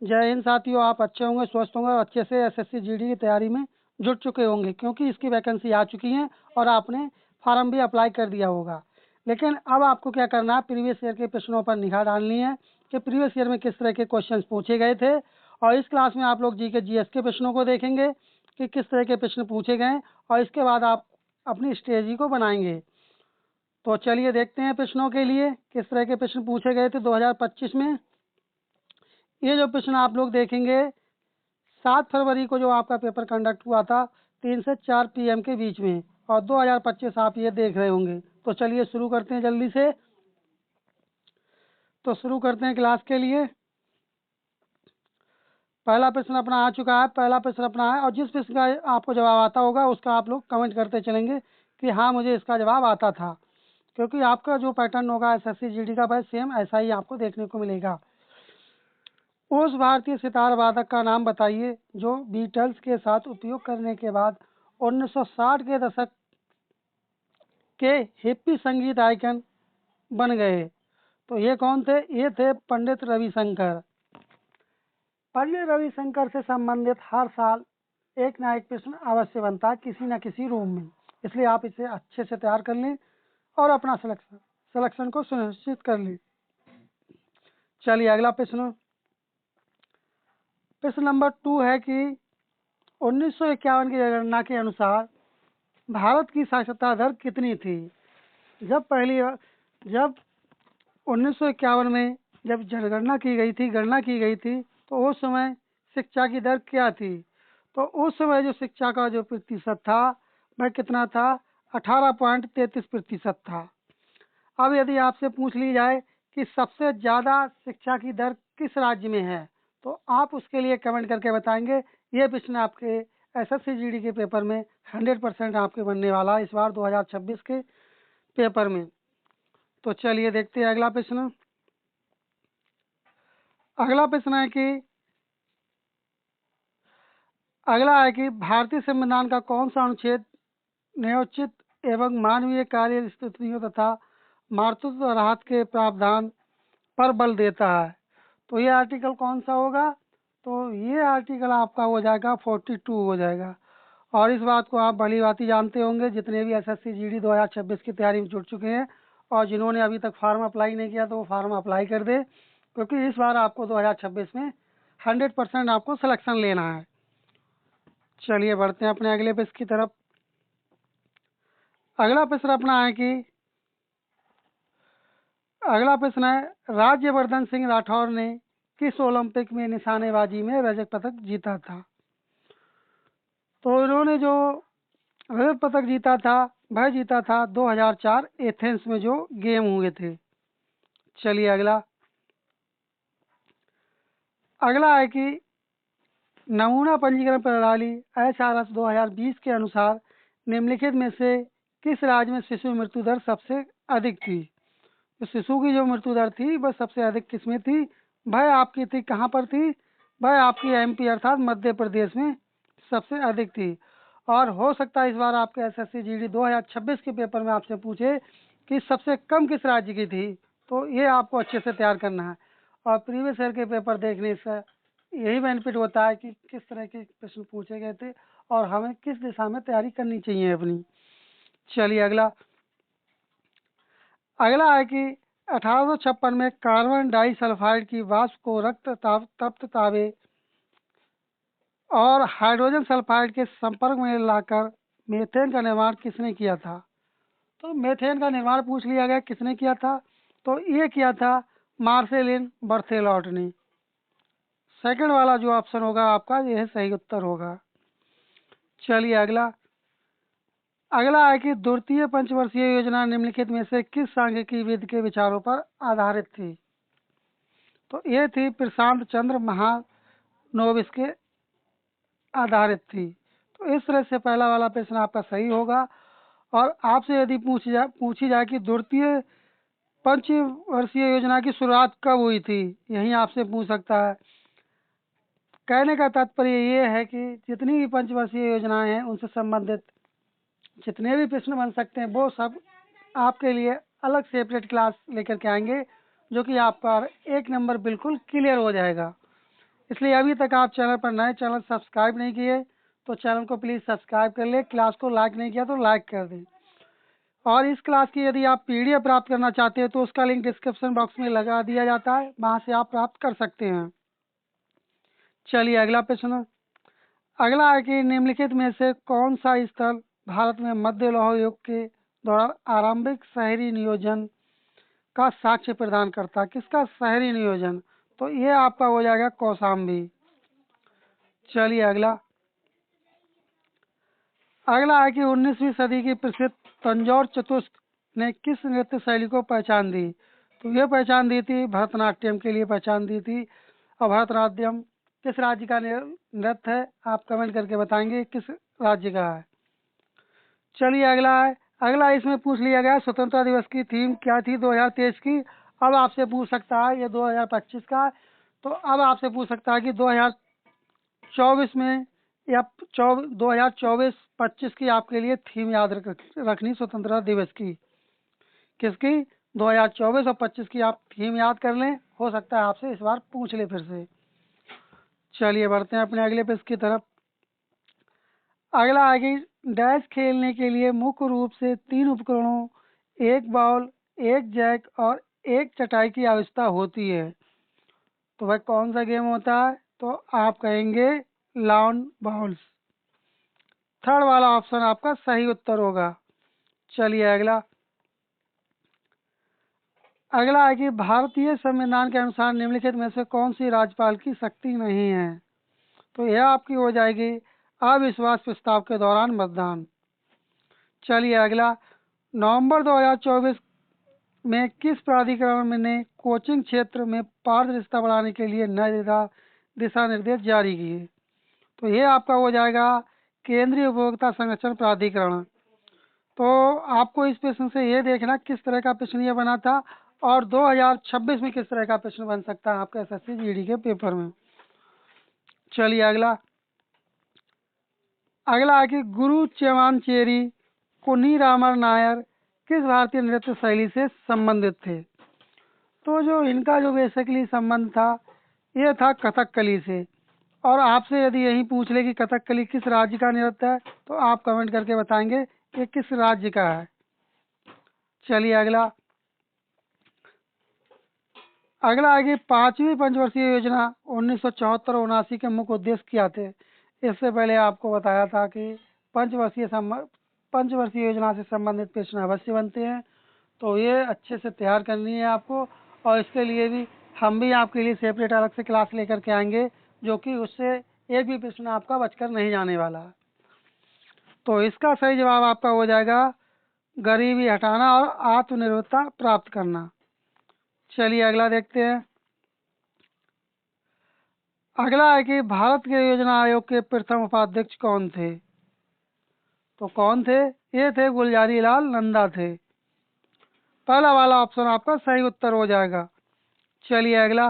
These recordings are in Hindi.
जय हिंद साथियों, आप अच्छे होंगे, स्वस्थ होंगे और अच्छे से एसएससी जीडी की तैयारी में जुट चुके होंगे, क्योंकि इसकी वैकेंसी आ चुकी है और आपने फॉर्म भी अप्लाई कर दिया होगा। लेकिन अब आपको क्या करना है, प्रीवियस ईयर के प्रश्नों पर निगाह डालनी है कि प्रीवियस ईयर में किस तरह के क्वेश्चन पूछे गए थे। और इस क्लास में आप लोग जी के जीएस के प्रश्नों को देखेंगे कि किस तरह के प्रश्न पूछे गए, और इसके बाद आप अपनी स्ट्रेटजी को बनाएंगे। तो चलिए देखते हैं प्रश्नों के लिए किस तरह के प्रश्न पूछे गए थे 2025 में। ये जो प्रश्न आप लोग देखेंगे, 7 फरवरी को जो आपका पेपर कंडक्ट हुआ था 3 से 4 PM के बीच में, और 2025 आप ये देख रहे होंगे। तो चलिए शुरू करते हैं जल्दी से। तो शुरू करते हैं क्लास के लिए। पहला प्रश्न अपना आ चुका है, पहला प्रश्न अपना है, और जिस प्रश्न का आपको जवाब आता होगा उसका आप लोग कमेंट करते चलेंगे कि हाँ मुझे इसका जवाब आता था, क्योंकि आपका जो पैटर्न होगा एसएससी जीडी का भाई सेम ऐसा ही आपको देखने को मिलेगा। उस भारतीय सितार वादक का नाम बताइए जो बीटल्स के साथ उपयोग करने के बाद 1960 के दशक के हिप्पी संगीत आइकन बन गए। तो ये कौन थे? ये थे पंडित रविशंकर। पंडित रविशंकर से संबंधित हर साल एक ना एक प्रश्न अवश्य बनता है किसी न किसी रूम में, इसलिए आप इसे अच्छे से तैयार कर लें और अपना सिलेक्शन को सुनिश्चित कर लें। चलिए अगला प्रश्न, प्रश्न नंबर 2 है कि 1951 की जनगणना के अनुसार भारत की साक्षरता दर कितनी थी? जब 1951 में जब जनगणना की गई थी, गणना की गई थी, तो उस समय शिक्षा की दर क्या थी? तो उस समय जो शिक्षा का जो प्रतिशत था वह कितना था? 18.33% था। अब यदि आपसे पूछ ली जाए कि सबसे ज़्यादा शिक्षा की दर किस राज्य में है, तो आप उसके लिए कमेंट करके बताएंगे। ये प्रश्न आपके एसएससी जीडी के पेपर में 100% आपके बनने वाला है इस बार 2026 के पेपर में। तो चलिए देखते हैं अगला प्रश्न। अगला है कि भारतीय संविधान का कौन सा अनुच्छेद न्यायोचित एवं मानवीय कार्य स्थितियों तथा मातृत्व राहत के प्रावधान पर बल देता है? तो ये आर्टिकल कौन सा होगा? तो ये आर्टिकल आपका हो जाएगा 42 हो जाएगा। और इस बात को आप भली भांति जानते होंगे, जितने भी एसएससी जीडी 2026 की तैयारी में जुट चुके हैं और जिन्होंने अभी तक फार्म अप्लाई नहीं किया तो वो फार्म अप्लाई कर दे, क्योंकि इस बार आपको 2026 में 100% आपको सिलेक्शन लेना है। चलिए बढ़ते हैं अपने अगले प्रश्न की तरफ। अगला प्रश्न अपना है कि अगला प्रश्न है, राज्यवर्धन सिंह राठौर ने किस ओलंपिक में निशानेबाजी में रजत पदक जीता था? तो इन्होंने जो रजत पदक जीता था वह जीता था 2004 एथेंस में जो गेम हुए थे। चलिए अगला है कि नमूना पंजीकरण प्रणाली HRS 2020 के अनुसार निम्नलिखित में से किस राज्य में शिशु मृत्यु दर सबसे अधिक थी? तो शिशु की जो मृत्यु दर थी वह सबसे अधिक किस में थी? वह आपकी थी कहाँ पर थी? वह आपकी MP अर्थात मध्य प्रदेश में सबसे अधिक थी। और हो सकता है इस बार आपके एसएससी जीडी 2026 के पेपर में आपसे पूछे कि सबसे कम किस राज्य की थी, तो ये आपको अच्छे से तैयार करना है। और प्रीवियस ईयर के पेपर देखने से यही बेनिफिट होता है कि किस तरह के प्रश्न पूछे गए थे और हमें किस दिशा में तैयारी करनी चाहिए अपनी। चलिए अगला है कि 1856 में कार्बन डाइसल्फाइड की वाष्प को रक्त तप्त तांबे और हाइड्रोजन सल्फाइड के संपर्क में लाकर मीथेन का निर्माण किसने किया था? तो मीथेन का निर्माण पूछ लिया गया किसने किया था, तो ये किया था मार्सेलिन बर्थेलॉट ने। सेकंड वाला जो ऑप्शन होगा आपका यह सही उत्तर होगा। चलिए अगला है कि द्वितीय पंचवर्षीय योजना निम्नलिखित में से किस सांख्यिकी विद के विचारों पर आधारित थी? तो ये थी प्रशांत चंद्र महानोबिस के आधारित थी। तो इस तरह से पहला वाला प्रश्न आपका सही होगा। और आपसे यदि पूछी जाए कि द्वितीय पंचवर्षीय योजना की शुरुआत कब हुई थी, यही आपसे पूछ सकता है। कहने का तात्पर्य ये है कि जितनी भी पंचवर्षीय योजनाएं हैं उनसे संबंधित जितने भी प्रश्न बन सकते हैं वो सब आपके लिए अलग सेपरेट क्लास लेकर के आएंगे, जो कि आपका 1 नंबर बिल्कुल क्लियर हो जाएगा। इसलिए अभी तक आप चैनल पर नए, चैनल सब्सक्राइब नहीं किए तो चैनल को प्लीज़ सब्सक्राइब कर ले। क्लास को लाइक नहीं किया तो लाइक कर दें। और इस क्लास की यदि आप पीडीएफ प्राप्त करना चाहते हैं तो उसका लिंक डिस्क्रिप्शन बॉक्स में लगा दिया जाता है, वहाँ से आप प्राप्त कर सकते हैं। चलिए अगला प्रश्न। अगला है कि निम्नलिखित में से कौन सा स्थल भारत में मध्य लौह युग के दौरान आरंभिक शहरी नियोजन का साक्ष्य प्रदान करता है? किसका शहरी नियोजन? तो ये आपका हो जाएगा कौशाम्बी। चलिए अगला। अगला है कि 19वीं सदी की प्रसिद्ध तंजौर चतुस्क ने किस नृत्य शैली को पहचान दी? तो ये पहचान दी थी भरतनाट्यम के लिए पहचान दी थी। और भरतनाट्यम किस राज्य का नृत्य है? आप कमेंट करके बताएंगे किस राज्य का है। चलिए अगला है। अगला इसमें पूछ लिया गया स्वतंत्रता दिवस की थीम क्या थी 2023 की। अब आपसे पूछ सकता है, ये 2025 का है, तो अब आपसे पूछ सकता है कि 2024 में या 2024-25 की आपके लिए थीम याद रखनी स्वतंत्रता दिवस की। किसकी? 2024 और 25 की आप थीम याद कर लें, हो सकता है आपसे इस बार पूछ ले फिर से। चलिए बढ़ते हैं अपने अगले प्रश्न की तरफ। अगला है कि डैश खेलने के लिए मुख्य रूप से 3 उपकरणों, एक बॉल, एक जैक और एक चटाई की आवश्यकता होती है। तो वह कौन सा गेम होता है? तो आप कहेंगे लॉन बॉल्स। थर्ड वाला ऑप्शन आपका सही उत्तर होगा। चलिए अगला। अगला है कि भारतीय संविधान के अनुसार निम्नलिखित में से कौन सी राज्यपाल की शक्ति नहीं है? तो यह आपकी हो जाएगी अविश्वास प्रस्ताव के दौरान मतदान। चलिए अगला। नवंबर 2024 में किस प्राधिकरण ने कोचिंग क्षेत्र में पारदर्शिता बढ़ाने के लिए नए दिशा निर्देश जारी किए? तो ये आपका हो जाएगा केंद्रीय उपभोक्ता संरक्षण प्राधिकरण। तो आपको इस प्रश्न से ये देखना किस तरह का प्रश्न ये बना था और 2026 में किस तरह का प्रश्न बन सकता है आपके एसएससी जीडी के पेपर में। चलिए अगला। अगला है कि गुरु चेवानचेरी कुन्नी रामर नायर किस भारतीय नृत्य शैली से संबंधित थे? तो जो इनका जो बेसिकली संबंध था ये था कथकली से। और आपसे यदि यही पूछ ले कि कथकली किस राज्य का नृत्य है तो आप कमेंट करके बताएंगे ये किस राज्य का है। चलिए अगला। अगला है कि 5वीं पंचवर्षीय योजना 1974-79 के मुख्य उद्देश्य क्या थे? इससे पहले आपको बताया था कि पंचवर्षीय योजना से संबंधित प्रश्न अवश्य बनते हैं, तो ये अच्छे से तैयार करनी है आपको। और इसके लिए भी हम भी आपके लिए सेपरेट अलग से क्लास लेकर के आएंगे, जो कि उससे एक भी प्रश्न आपका बचकर नहीं जाने वाला है। तो इसका सही जवाब आपका हो जाएगा गरीबी हटाना और आत्मनिर्भरता प्राप्त करना। चलिए अगला देखते हैं। अगला है कि भारत के योजना आयोग के प्रथम उपाध्यक्ष कौन थे? तो कौन थे? ये थे गुलजारी लाल नंदा थे। पहला वाला ऑप्शन आपका सही उत्तर हो जाएगा। चलिए अगला।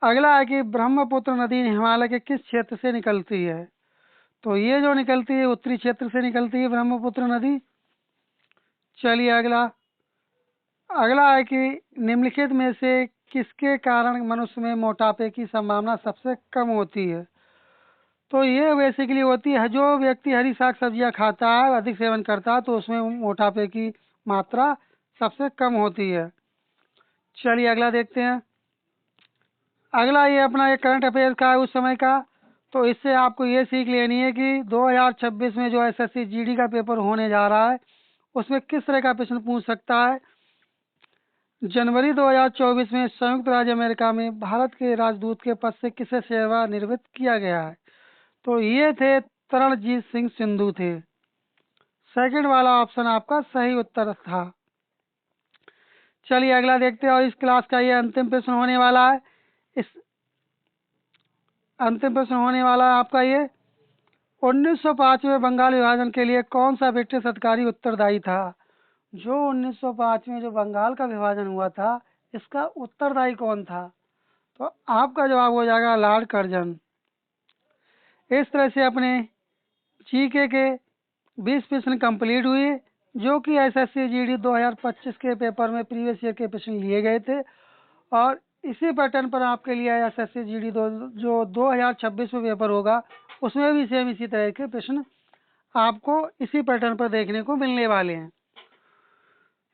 अगला है कि ब्रह्मपुत्र नदी हिमालय के किस क्षेत्र से निकलती है? तो ये जो निकलती है उत्तरी क्षेत्र से निकलती है ब्रह्मपुत्र नदी। चलिए अगला। अगला है कि निम्नलिखित में से किसके कारण मनुष्य में मोटापे की संभावना सबसे कम होती है? तो ये बेसिकली होती है जो व्यक्ति हरी साग सब्जियां खाता है, अधिक सेवन करता है, तो उसमें मोटापे की मात्रा सबसे कम होती है। चलिए अगला देखते हैं। अगला ये अपना एक करंट अफेयर का है उस समय का। तो इससे आपको ये सीख लेनी है कि 2026 में जो एसएससी जीडी का पेपर होने जा रहा है उसमें किस तरह का प्रश्न पूछ सकता है। जनवरी 2024 में संयुक्त राज्य अमेरिका में भारत के राजदूत के पद से किसे सेवानिवृत्त किया गया है? तो ये थे तरणजीत सिंह सिंधु थे। सेकंड वाला ऑप्शन आपका सही उत्तर था। चलिए अगला देखते हैं और इस क्लास का ये अंतिम प्रश्न होने वाला है। इस अंतिम प्रश्न होने वाला है आपका ये 1905 में बंगाल विभाजन के लिए कौन सा ब्रिटिश अधिकारी उत्तरदायी था? जो 1905 में जो बंगाल का विभाजन हुआ था इसका उत्तरदायी कौन था? तो आपका जवाब हो जाएगा लॉर्ड कर्जन। इस तरह से अपने जीके के 20 प्रश्न कंप्लीट हुए जो कि एसएससी जीडी 2025 के पेपर में प्रीवियस ईयर के प्रश्न लिए गए थे। और इसी पैटर्न पर आपके लिए SSC GD जो 2026 में पेपर होगा, उसमें भी सेम इसी तरह के प्रश्न आपको इसी पैटर्न पर देखने को मिलने वाले हैं।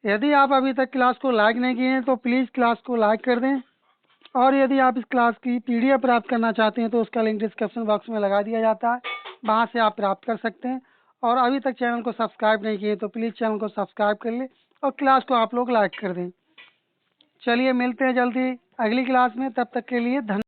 यदि आप अभी तक क्लास को लाइक नहीं किए हैं तो प्लीज़ क्लास को लाइक कर दें, और यदि आप इस क्लास की PDF प्राप्त करना चाहते हैं तो उसका लिंक डिस्क्रिप्शन बॉक्स में लगा दिया जाता है, वहाँ से आप प्राप्त कर सकते हैं। और अभी तक चैनल को सब्सक्राइब नहीं किए तो प्लीज़ चैनल को सब्सक्राइब कर लें और क्लास को आप लोग लाइक कर दें। चलिए मिलते हैं जल्दी अगली क्लास में, तब तक के लिए धन्यवाद।